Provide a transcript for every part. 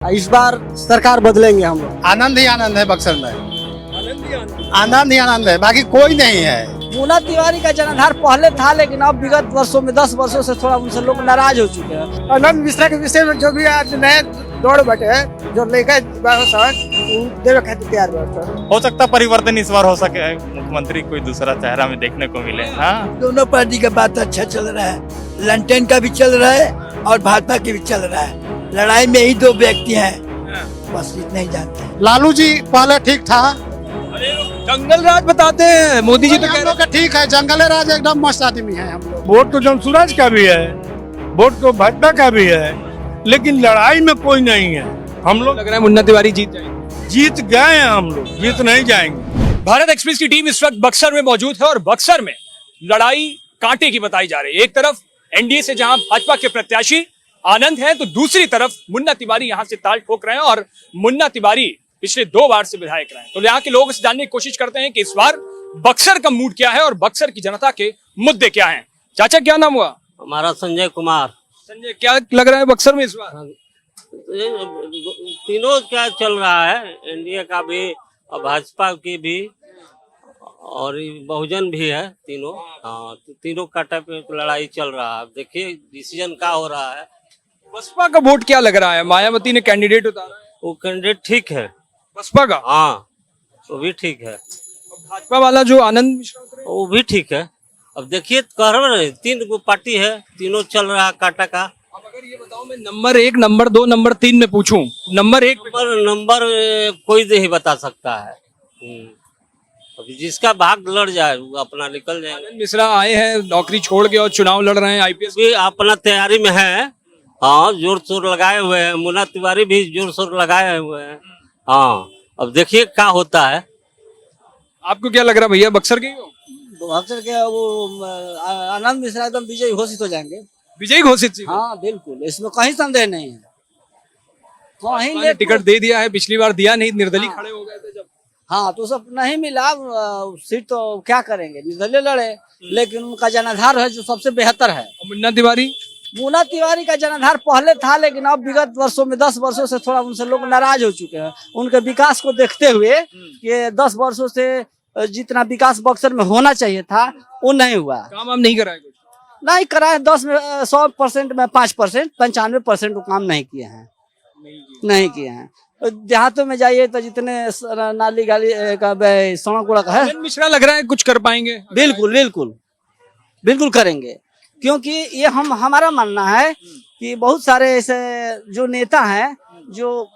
इस बार सरकार बदलेंगे हम लोग। आनंद ही आनंद है बक्सर में, आनंद ही आनंद है, बाकी कोई नहीं है। मुन्ना तिवारी का जनाधार पहले था, लेकिन अब विगत वर्षों में 10 वर्षों से थोड़ा उनसे लोग नाराज हो चुके हैं। आनंद मिश्रा के विषय में जो भी आज नए दौड़ बैठे जो लेकर देवे खातिर तैयार बैठे। हो सकता परिवर्तन इस बार हो सके, मुख्यमंत्री कोई दूसरा चेहरा में देखने को मिले। हाँ, दोनों पार्टी का बात अच्छा चल रहा है, लंटेन का भी चल रहा है और भाजपा की भी चल रहा है। लड़ाई में ही दो व्यक्ति हैं, बस इतना ही जानते हैं। लालू जी पहले ठीक था, जंगल राज बताते हैं, मोदी जी तो कह रहे का ठीक है, जंगल राज एकदम मस्त आदमी है हम लोग। वोट तो जनसुराज का भी है, वोट तो भाजपा का भी है, लेकिन लड़ाई में कोई नहीं है। हम लोग लग रहा है मुन्ना तिवारी जीत जाएंगे। जीत गए हैं, हम लोग जीत नहीं जाएंगे। भारत एक्सप्रेस की टीम इस वक्त बक्सर में मौजूद है और बक्सर में लड़ाई कांटे की बताई जा रही है। एक तरफ एनडीए से जहां भाजपा के प्रत्याशी आनंद है, तो दूसरी तरफ मुन्ना तिवारी यहां से ताल ठोक रहे हैं और मुन्ना तिवारी पिछले 2 बार से विधायक रहे हैं। तो यहाँ के लोगों से जानने की कोशिश करते हैं कि इस बार बक्सर का मूड क्या है और बक्सर की जनता के मुद्दे क्या हैं। चाचा क्या नाम हुआ? हमारा संजय कुमार। संजय, क्या लग रहा है बक्सर में इस बार? तीनों क्या चल रहा है, एनडीए का भी और भाजपा की भी और बहुजन भी है, तीनों। हाँ, तो तीनों काटा पे लड़ाई चल रहा है। देखिए डिसीजन क्या हो रहा है। बसपा का वोट क्या लग रहा है? मायावती ने कैंडिडेट उतारा है, वो कैंडिडेट ठीक है बसपा का। हाँ, वो भी ठीक है। भाजपा वाला जो आनंद मिश्रा उतरे, वो भी ठीक है। अब देखिए कह रहे 3 पार्टी है, तीनों चल रहा है काटा का। अब अगर ये बताओ मैं नंबर 1, नंबर 2, नंबर 3 में पूछूं, नंबर 1 नंबर कोई नहीं बता सकता है। अभी जिसका भाग लड़ जाए वो अपना निकल जाएगा। आनंद मिश्रा आए हैं नौकरी छोड़ के और चुनाव लड़ रहे हैं, आईपीएस भी अपना तैयारी में है। हाँ, जोर शोर लगाए हुए हैं। मुन्ना तिवारी भी जोर शोर लगाए हुए हैं। हाँ, अब देखिए क्या होता है। आपको क्या लग रहा है भैया, बक्सर के ही हो? बक्सर के वो आनंद मिश्रा एकदम विजयी घोषित हो जाएंगे। विजयी घोषित जी? हाँ बिल्कुल, इसमें कहीं संदेह नहीं है। कहीं ने टिकट दे दिया है, पिछली बार दिया नहीं, निर्दलीय हाँ। खड़े हो गए थे जब। हाँ, तो सब नहीं मिला सीट, तो क्या करेंगे, निर्दलीय लड़े, लेकिन उनका जनाधार है जो सबसे बेहतर है। और मुन्ना तिवारी? मुन्ना तिवारी का जनाधार पहले था, लेकिन अब विगत वर्षों में 10 वर्षों से थोड़ा उनसे लोग नाराज हो चुके हैं। उनके विकास को देखते हुए कि 10 वर्षों से जितना विकास बक्सर में होना चाहिए था वो नहीं हुआ। काम हम नहीं कराए कुछ? नहीं कराए, 10 में 100% में 5%, 95% वो काम नहीं किए हैं, नहीं किए हैं। देहातों में जाइए तो जितने नाली गाली का सड़क उड़क है, आनंद मिश्रा लग रहा है कुछ कर पाएंगे। बिल्कुल बिल्कुल बिल्कुल करेंगे, क्योंकि ये हमारा मानना है कि बहुत सारे ऐसे जो नेता हैं जो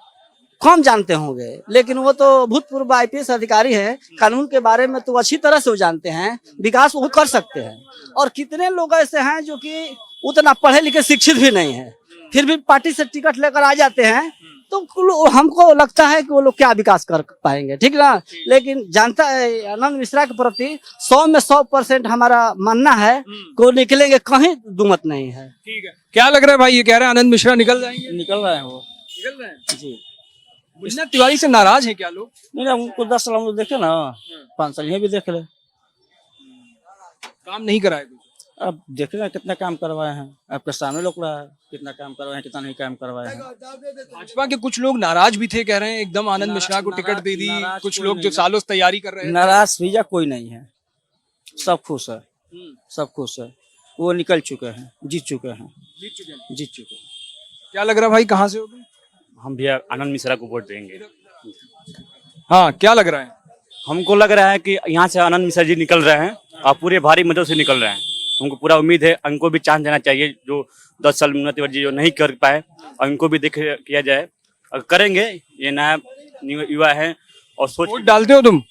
कम जानते होंगे, लेकिन वो तो भूतपूर्व आईपीएस अधिकारी हैं, कानून के बारे में तो अच्छी तरह से वो जानते हैं, विकास वो कर सकते हैं। और कितने लोग ऐसे हैं जो कि उतना पढ़े लिखे शिक्षित भी नहीं है, फिर भी पार्टी से टिकट लेकर आ जाते हैं, तो हमको लगता है कि वो लोग क्या विकास कर पाएंगे, ठीक ना। लेकिन जानता है आनंद मिश्रा के प्रति 100 में 100% हमारा मानना है कि वो निकलेंगे, कहीं दुमत नहीं है। ठीक है, क्या लग रहा है भाई, ये कह रहे हैं आनंद मिश्रा निकल जाएंगे? निकल रहे हैं वो, निकल रहे हैं जी। मुन्ना तिवारी से नाराज है क्या लोग? नहीं, उनको 10 साल हम लोग देखे ना, 5 साल ये भी देख ले, काम नहीं कराए कुछ। अब देख रहे कितना काम करवाए हैं, आपके सामने लोग रहा है कितना काम करवाए हैं, कितना नहीं काम करवाए हैं। भाजपा के कुछ लोग नाराज भी थे, कह रहे हैं एकदम आनंद मिश्रा को टिकट दे दी। कुछ लोग जो सालों से तैयारी कर रहे हैं। नाराज भैया कोई नहीं है, सब खुश है, सब खुश है। वो निकल चुके हैं, जीत चुके हैं, जीत चुके हैं। क्या लग रहा है भाई, कहाँ से हो तुम? हम भी आनंद मिश्रा को वोट देंगे। हाँ, क्या लग रहा है? हमको लग रहा है कि यहाँ से आनंद मिश्रा जी निकल रहे हैं और पूरे भारी मतों से निकल रहे हैं। हमको पूरा उम्मीद है, उनको भी चांस देना चाहिए जो 10 साल मुन्ना तिवारी जी जो नहीं कर पाए, और उनको भी देख किया जाए। अगर करेंगे, ये नया युवा है और सोच। वोट डालते हो तुम?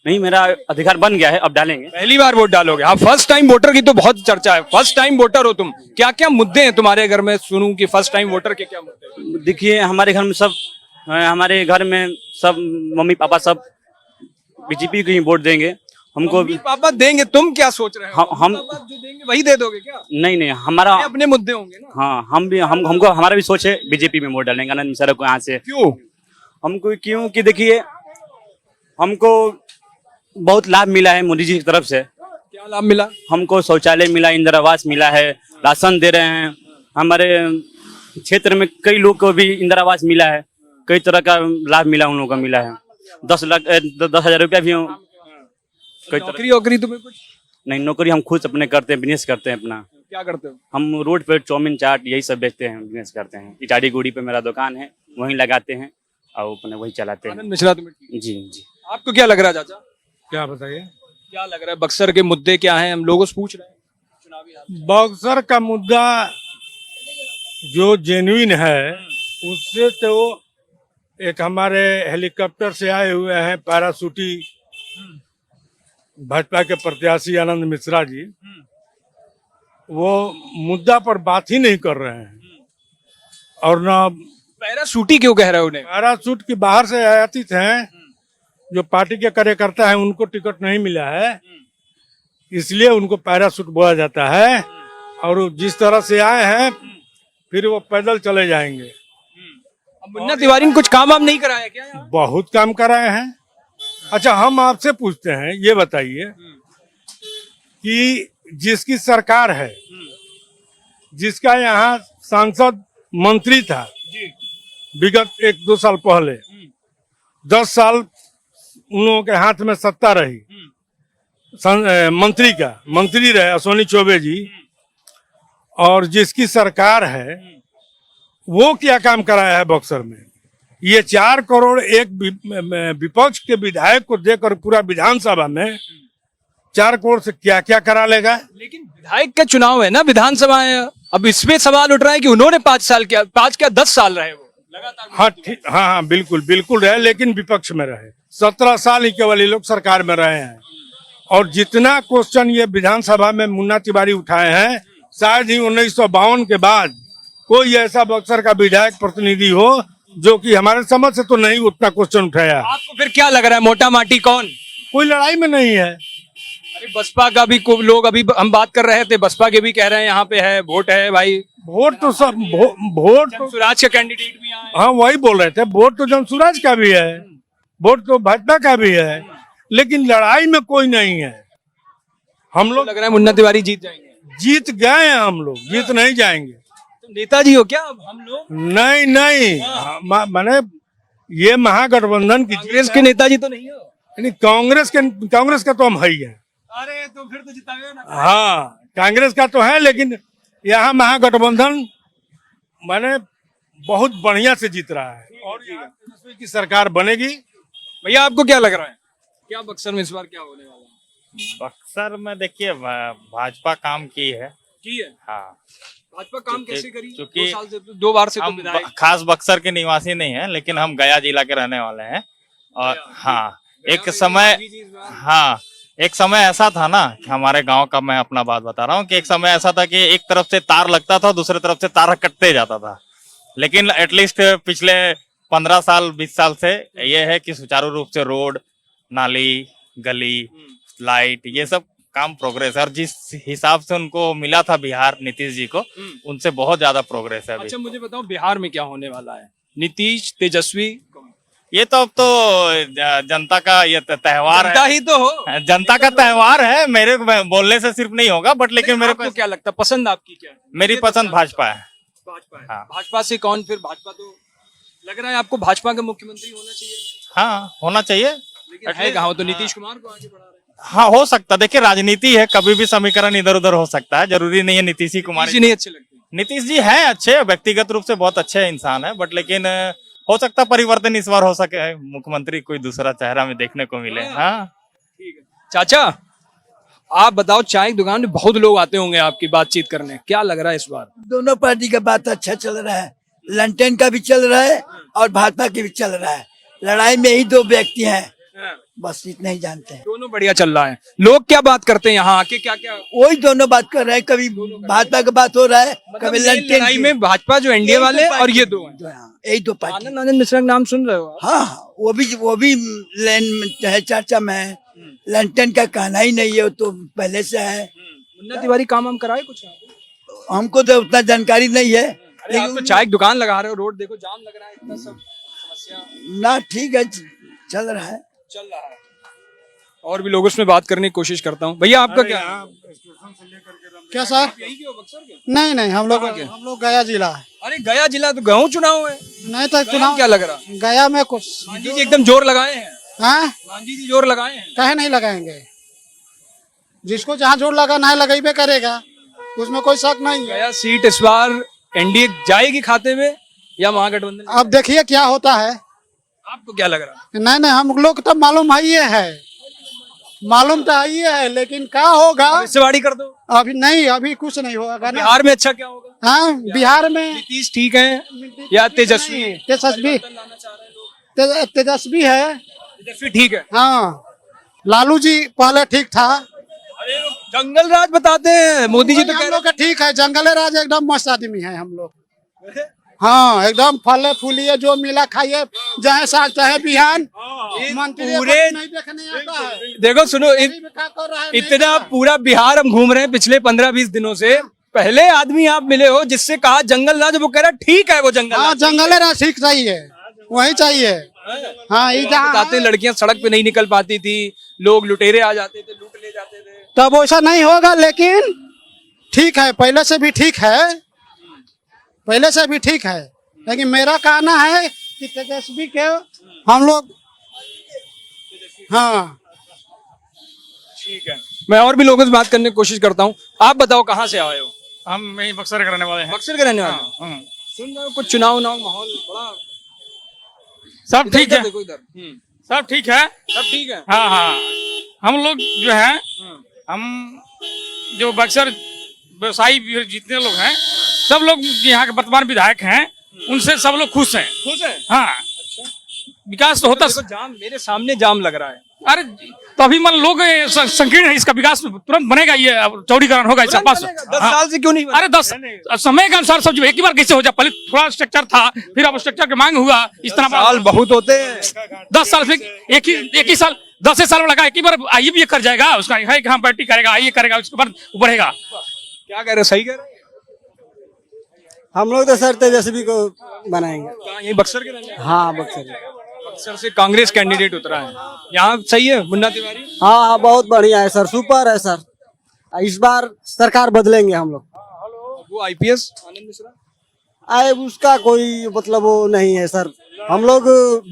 नहीं, मेरा अधिकार बन गया है, अब डालेंगे। पहली बार वोट डालोगे? हाँ, फर्स्ट टाइम वोटर की तो बहुत चर्चा है, फर्स्ट टाइम वोटर हो तुम, क्या क्या मुद्दे हैं तुम्हारे घर में? सुनूं कि फर्स्ट टाइम वोटर के क्या मुद्दे हैं? देखिए हमारे घर में सब मम्मी पापा सब बीजेपी को ही वोट देंगे। हमको मम्मी पापा देंगे, तुम क्या सोच रहे हो? हम जो देंगे वही दे दोगे क्या? नहीं, हमारा अपने मुद्दे होंगे ना। हाँ, हमको हमारा भी सोच है बीजेपी में वोट डालेंगे आनंद मिश्रा को। यहाँ से क्यों? हमको क्यों कि देखिए हमको बहुत लाभ मिला है मोदी जी की तरफ से। क्या लाभ मिला? हमको शौचालय मिला, इंदिरा आवास मिला है, राशन दे रहे हैं। हमारे क्षेत्र में कई लोग को भी इंदिरा आवास मिला है। कई तरह का लाभ मिला, उन लोगों को मिला है। 10,00,000 रुपया भी कई तरह। नौकरी वोकरी तुम्हें कुछ? नहीं, नौकरी हम खुद अपने करते हैं, बिजनेस करते हैं अपना। क्या करते हो? हम रोड पे चाउमीन चाट यही सब बेचते हैं, बिजनेस करते हैं। इटाड़ी गुड़ी पे मेरा दुकान है, वहीं लगाते हैं और अपने वही चलाते हैं। आनंद मिश्रा तुम्हें ठीक जी जी। है। आपको क्या लग रहा है चाचा? क्या बताइए? क्या लग रहा है बक्सर के मुद्दे क्या हैं? हम लोगों से पूछ रहे हैं चुनावी हाल। बक्सर का मुद्दा जो जेन्युइन है उससे तो एक हमारे हेलीकॉप्टर से आए हुए हैं पैराशूटी भाजपा के प्रत्याशी आनंद मिश्रा जी, वो मुद्दा पर बात ही नहीं कर रहे हैं। और ना पैराशूटी क्यों कह रहे हो उन्हें? पैराशूट की बाहर से आयातित हैं, जो पार्टी के कार्यकर्ता हैं उनको टिकट नहीं मिला है, इसलिए उनको पैराशूट बोला जाता है। और वो जिस तरह से आए हैं फिर वो पैदल चले जाएंगे। अब मुन्ना तिवारी ने कुछ काम वाम नहीं कराया क्या यहाँ? बहुत काम कराए हैं। अच्छा, हम आपसे पूछते हैं, ये बताइए कि जिसकी सरकार है, जिसका यहाँ सांसद मंत्री था विगत 1-2 साल पहले, 10 साल उन लोगों के हाथ में सत्ता रही, मंत्री रहे अश्विनी चौबे जी, और जिसकी सरकार है वो क्या काम कराया है बक्सर में? ये 4 करोड़ एक विपक्ष के विधायक को देकर पूरा विधानसभा में 4 करोड़ से क्या क्या करा लेगा? लेकिन विधायक का चुनाव है ना, विधानसभा है। अब इसमें सवाल उठ रहा है कि उन्होंने 10 साल रहे वो लगातार। हाँ ठीक, हाँ बिल्कुल बिल्कुल रहे, लेकिन विपक्ष में रहे। 17 साल ही केवल ये लोग सरकार में रहे हैं। और जितना क्वेश्चन ये विधानसभा में मुन्ना तिवारी उठाए हैं, शायद ही 1952 के बाद कोई ऐसा बक्सर का विधायक प्रतिनिधि हो जो कि हमारे समझ से तो नहीं उतना क्वेश्चन उठाया। आपको फिर क्या लग रहा है, मोटा माटी कौन? कोई लड़ाई में नहीं है। अरे बसपा का भी लोग, अभी हम बात कर रहे थे, बसपा के भी कह रहे हैं यहाँ पे है, वोट है भाई। वोट तो सब वोट तो स्वराज के कैंडिडेट भी आए। हाँ, वही बोल रहे थे, वोट तो जनसुराज का भी है, वोट तो भाजपा का भी है, लेकिन लड़ाई में कोई नहीं है। हम लोग लग रहा है मुन्ना तिवारी जीत जाएंगे। जीत गए हैं, हम लोग जीत नहीं जाएंगे। तुम नेताजी हो क्या अब? हम लोग नहीं माने ये महागठबंधन की कांग्रेस के नेताजी तो नहीं हो। यानी कांग्रेस का तो हम है ही है। अरे तो फिर तो जिताएगा ना। हाँ, कांग्रेस का तो है, लेकिन यहाँ महागठबंधन माने बहुत बढ़िया से जीत रहा है और तेजस्वी की सरकार बनेगी। भैया आपको क्या लग रहा है, क्या बक्सर में इस बार क्या होने वाला है? बक्सर में देखिए भाजपा काम की है। हाँ, भाजपा काम कैसे करी? क्योंकि 2 साल से 2 बार से तो हम विधायक। खास बक्सर के निवासी नहीं हैं, लेकिन हम गया जिला के रहने वाले हैं। और हाँ, एक समय ऐसा था ना कि हमारे गांव का, मैं अपना बात बता रहा हूँ, कि एक समय ऐसा था कि एक तरफ से तार लगता था, दूसरे तरफ से तार कटते जाता था। लेकिन एटलीस्ट पिछले 15 साल 20 साल से ये है कि सुचारू रूप से रोड, नाली, गली, लाइट, ये सब काम प्रोग्रेस है। और जिस हिसाब से उनको मिला था बिहार नीतीश जी को, उनसे बहुत ज्यादा प्रोग्रेस है अभी। अच्छा मुझे बताओ, बिहार में क्या होने वाला है? नीतीश, तेजस्वी, ये तो अब तो जनता का ये त्योहार जनता है, ही तो हो। जनता का त्योहार है। मेरे बोलने से सिर्फ नहीं होगा, बट लेकिन मेरे को क्या लगता है, पसंद आपकी क्या है? मेरी पसंद भाजपा है। भाजपा है। हाँ। भाजपा से कौन? फिर भाजपा तो लग रहा है आपको भाजपा का मुख्यमंत्री होना चाहिए। हाँ, होना चाहिए। लेकिन है कहाँ? तो नीतीश कुमार को आगे बढ़ा रहे हैं। हाँ, हो सकता, देखिए राजनीति है, कभी भी समीकरण इधर उधर हो सकता है, जरूरी नहीं है नीतीश ही कुमार जी नहीं अच्छे लगते। नीतीश जी हैं अच्छे, व्यक्तिगत रूप से बहुत अच्छे इंसान है, बट लेकिन हो सकता परिवर्तन इस बार हो सके, मुख्यमंत्री कोई दूसरा चेहरा में देखने को मिले। हाँ ठीक है। चाचा आप बताओ, चाय की दुकान में बहुत लोग आते होंगे आपकी बातचीत करने, क्या लग रहा है इस बार? दोनों पार्टी का बात अच्छा चल रहा है, लंटेन का भी चल रहा है और भाजपा की भी चल रहा है। लड़ाई में ही 2 व्यक्ति हैं, बस इतना ही जानते हैं। दोनों बढ़िया चल रहा है। लोग क्या बात करते हैं यहाँ आके, क्या क्या? वही दोनों बात कर रहे हैं, कभी भाजपा का बात हो रहा है, कभी लंटेन लड़ाई में भाजपा जो एनडीए वाले और ये 2 हैं। यही 2 पार्टी। आनंद मिश्रा का नाम सुन रहे हो आप? हाँ, वो भी लाइन में है, चर्चा में है। लंटेन का कहना ही नहीं है, वो तो पहले से है। मुन्ना तिवारी काम हम कराए कुछ? हमको तो उतना जानकारी नहीं है, अरे आप तो चाय की दुकान लगा रहे हो, रोड देखो जाम लग रहा है, इतना सब समस्या। ना ठीक है, चल रहा है। और भी लोगों से मैं बात करने की कोशिश करता हूँ। भैया आपका क्या है? क्या सर? यही क्यों बक्सर के? नहीं नहीं, हम लोग गया जिला है। अरे गया जिला तो गेहूं चुनाव है। नहीं तो चुनाव चुनाव क्या लग रहा? गया में कुछ गांधी जी एकदम जोर लगाए हैं। हाँ, गांधी जी जोर लगाए हैं। कहे नहीं लगाएंगे, जिसको जहाँ जोर लगाना है लगाइबे करेगा, उसमें कोई शक नहीं है। गया सीट इस बार एनडीए जाएगी खाते में या महागठबंधन? अब देखिए क्या होता है। आपको क्या लग रहा है? नहीं नहीं, हम लोग तो मालूम है, मालूम तो है, लेकिन क्या होगा भविष्यवाणी कर दो। अभी नहीं, अभी कुछ नहीं होगा ना। बिहार में अच्छा क्या होगा? हाँ, बिहार में नीतीश ठीक है या तेजस्वी? तेजस्वी तेजस्वी है। तेजस्वी ठीक है। हाँ, लालू जी पहले ठीक था। अरे जंगल राज बताते हैं, मोदी जी तो हम कह लोग का ठीक है, जंगल राज एकदम मस्त आदमी है हम लोग। हाँ, एकदम फले फूलिए, जो मिला खाइए, चाहे साग चाहे बिहान। मंत्री पूरे नहीं देखने आता है। देखो सुनो, क्या कर रहा है, नहीं इतना कर रहा है। पूरा बिहार हम घूम रहे हैं पिछले 15-20 दिनों से। पहले आदमी आप मिले हो जिससे कहा जंगल राज, वो कह रहा ठीक है वो जंगल हाँ, राज। जंगल राज ठीक चाहिए, वही चाहिए। हाँ, ये जहाँ बताते लड़कियां सड़क पे नहीं निकल पाती थी, लोग लुटेरे आ जाते थे, लूट ले जाते थे। तब वैसा नहीं होगा, लेकिन ठीक है, पहले से भी ठीक है, पहले से भी ठीक है। लेकिन मेरा कहना है कि तेजस्वी के हम लोग, हाँ ठीक है, मैं और भी लोगों से बात करने की कोशिश करता हूँ। आप बताओ कहाँ से आए हो? हम यही बक्सर के रहने वाले हैं। बक्सर के रहने वाले हो? सुन रहे हो कुछ चुनाव माहौल बड़ा सब ठीक है, देखो इधर। सब ठीक है। सब ठीक है। हाँ हाँ, हम लोग जो है, हम जो बक्सर व्यवसायी जितने लोग हैं, सब लोग यहाँ के वर्तमान विधायक हैं, उनसे सब लोग खुश हैं। खुश है? हाँ, विकास तो होता। देखो जाम, मेरे सामने जाम लग रहा है। अरे तो अभी मान लोग संकीर्ण है, इसका विकास तुरंत बनेगा, ये चौड़ीकरण होगा इसका पास। 10 साल से क्यों नहीं बना? अरे 10 समय के अनुसार सब एक ही बार कैसे हो जाए? पहले थोड़ा स्ट्रक्चर था, फिर अब स्ट्रक्चर की मांग हुआ, इस तरह साल बहुत होते हैं। 10 साल से एक ही साल 10 साल में लगा, एक ही बार आइए भी कर जाएगा उसका, है कि हाँ पार्टी करेगा, आइए करेगा, उसके बाद बढ़ेगा। क्या कह रहे हो? सही कह रहे हो? हम लोग तो सर तेजस्वी को बनाएंगे। कहाँ, यही बक्सर के रहने वाले? हाँ, बक्सर। बक्सर से कांग्रेस कैंडिडेट उतरा है यहाँ, सही है मुन्ना तिवारी? हाँ हाँ, बहुत बढ़िया है सर, सुपर है सर। इस बार सरकार बदलेंगे हम लोग। वो आईपीएस आनंद मिश्रा? आए उसका कोई मतलब वो नहीं है सर। हम लोग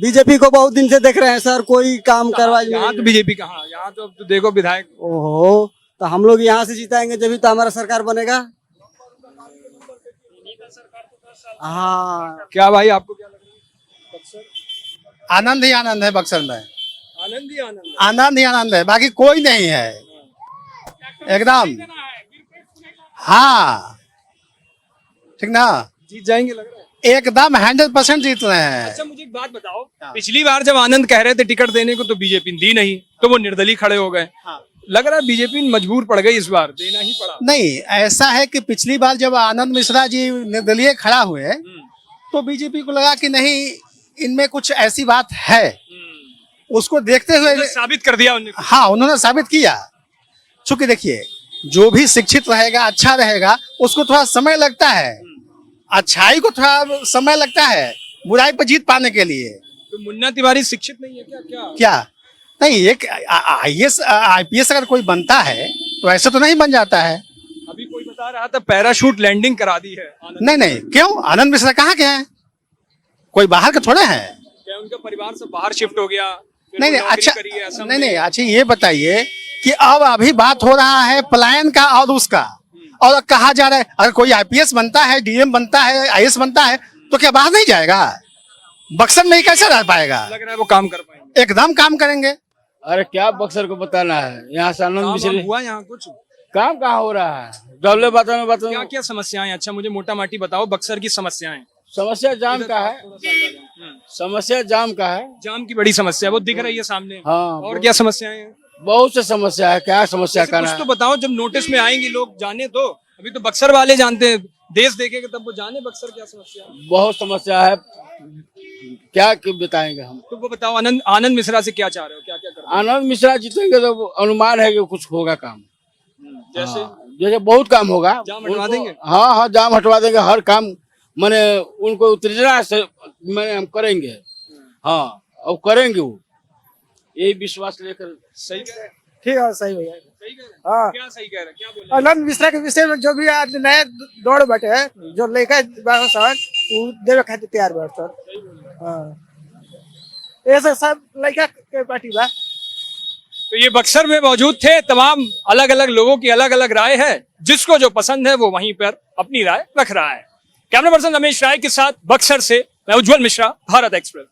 बीजेपी को बहुत दिन से देख रहे हैं सर, कोई काम करवाई यहाँ तो बीजेपी कहाँ, यहाँ तो अब तो देखो विधायक। ओहो, तो हम लोग यहाँ से जिताएंगे जब तो हमारा सरकार बनेगा। हाँ, क्या भाई आपको क्या लग रहा है? आनंद ही आनंद है बक्सर में, आनंद ही आनंद है। आनंद ही आनंद है, बाकी कोई नहीं है एकदम। हाँ, ठीक ना, जीत जाएंगे लग रहा है। एकदम 100% जीत रहे हैं। अच्छा मुझे एक बात बताओ, पिछली बार जब आनंद कह रहे थे टिकट देने को तो बीजेपी दी नहीं, तो वो निर्दलीय खड़े हो गए। लग रहा है बीजेपी मजबूर पड़ गई, इस बार देना ही पड़ा। नहीं, ऐसा है कि पिछली बार जब आनंद मिश्रा जी निर्दलीय खड़ा हुए, तो बीजेपी को लगा कि नहीं, इनमें कुछ ऐसी बात है, उसको देखते हुए साबित कर दिया उन्होंने। हाँ, उन्होंने साबित किया। चूंकि देखिए, जो भी शिक्षित रहेगा, अच्छा रहेगा, उसको थोड़ा समय लगता है, अच्छाई को थोड़ा समय लगता है बुराई पर जीत पाने के लिए। तो मुन्ना तिवारी शिक्षित नहीं है क्या? क्या नहीं, एक आईएएस आईपीएस अगर कोई बनता है तो ऐसे तो नहीं बन जाता है। अभी कोई बता रहा था पैराशूट लैंडिंग करा दी है आनंद। नहीं नहीं, क्यों? आनंद मिश्रा कहाँ के हैं? कोई बाहर के थोड़े हैं। क्या उनका परिवार से बाहर शिफ्ट हो गया? नहीं नहीं, अच्छा नहीं नहीं, अच्छा ये बताइए कि अब अभी बात हो रहा है पलायन का और उसका, और कहा जा रहा है अगर कोई आईपीएस बनता है, डीएम बनता है, आईएएस बनता है, तो क्या बाहर नहीं जाएगा? बक्सर में ही कैसे रह पाएगा? लग रहा है वो काम कर पाएंगे। एकदम काम करेंगे। अरे क्या बक्सर को बताना है, यहाँ से आनंद मिश्रा हुआ यहाँ कुछ काम कहाँ हो रहा है? डबले बातों में क्या क्या समस्याएं? अच्छा मुझे मोटा माटी बताओ बक्सर की समस्याएं। समस्या जाम का है, समस्या जाम का है, जाम की बड़ी समस्या वो दिख रही है सामने। हाँ, और क्या समस्याएं हैं? बहुत से समस्या है। क्या समस्या का कुछ तो बताओ, जब नोटिस में आएंगे लोग जाने तो। अभी तो बक्सर वाले जानते हैं, देश देखेंगे तब वो जाने बक्सर क्या समस्या है। बहुत समस्या है, क्या बताएंगे हम। तो वो बताओ, आनंद मिश्रा से क्या चाह रहे हो, क्या क्या कर? आनंद मिश्रा जीतेंगे तो अनुमान है कि कुछ होगा काम। जैसे जैसे बहुत काम होगा। जाम हटवा देंगे? हाँ, जाम हटवा देंगे, हर काम मैंने उनको उत्तेजना से मैंने हम करेंगे। हाँ, अब करेंगे वो। यही विश्वास लेकर। सही कह रहे हैं, ठीक है सही भैया। सही कह रहे हैं। हाँ क्या सही कह रहे हैं, क्या बोल रहे हैं? आनंद मिश्रा के विषय में जो भी आज नए दौड़ बटे जो लेकर बाबा सर वो देवे खातिर तैयार बा सर। हाँ ये सब लड़का के पार्टी बा। तो ये बक्सर में मौजूद थे, तमाम अलग अलग लोगों की अलग अलग राय है, जिसको जो पसंद है वो वहीं पर अपनी राय रख रहा है। कैमरा पर्सन रमेश राय के साथ बक्सर से मैं उज्जवल मिश्रा, भारत एक्सप्रेस।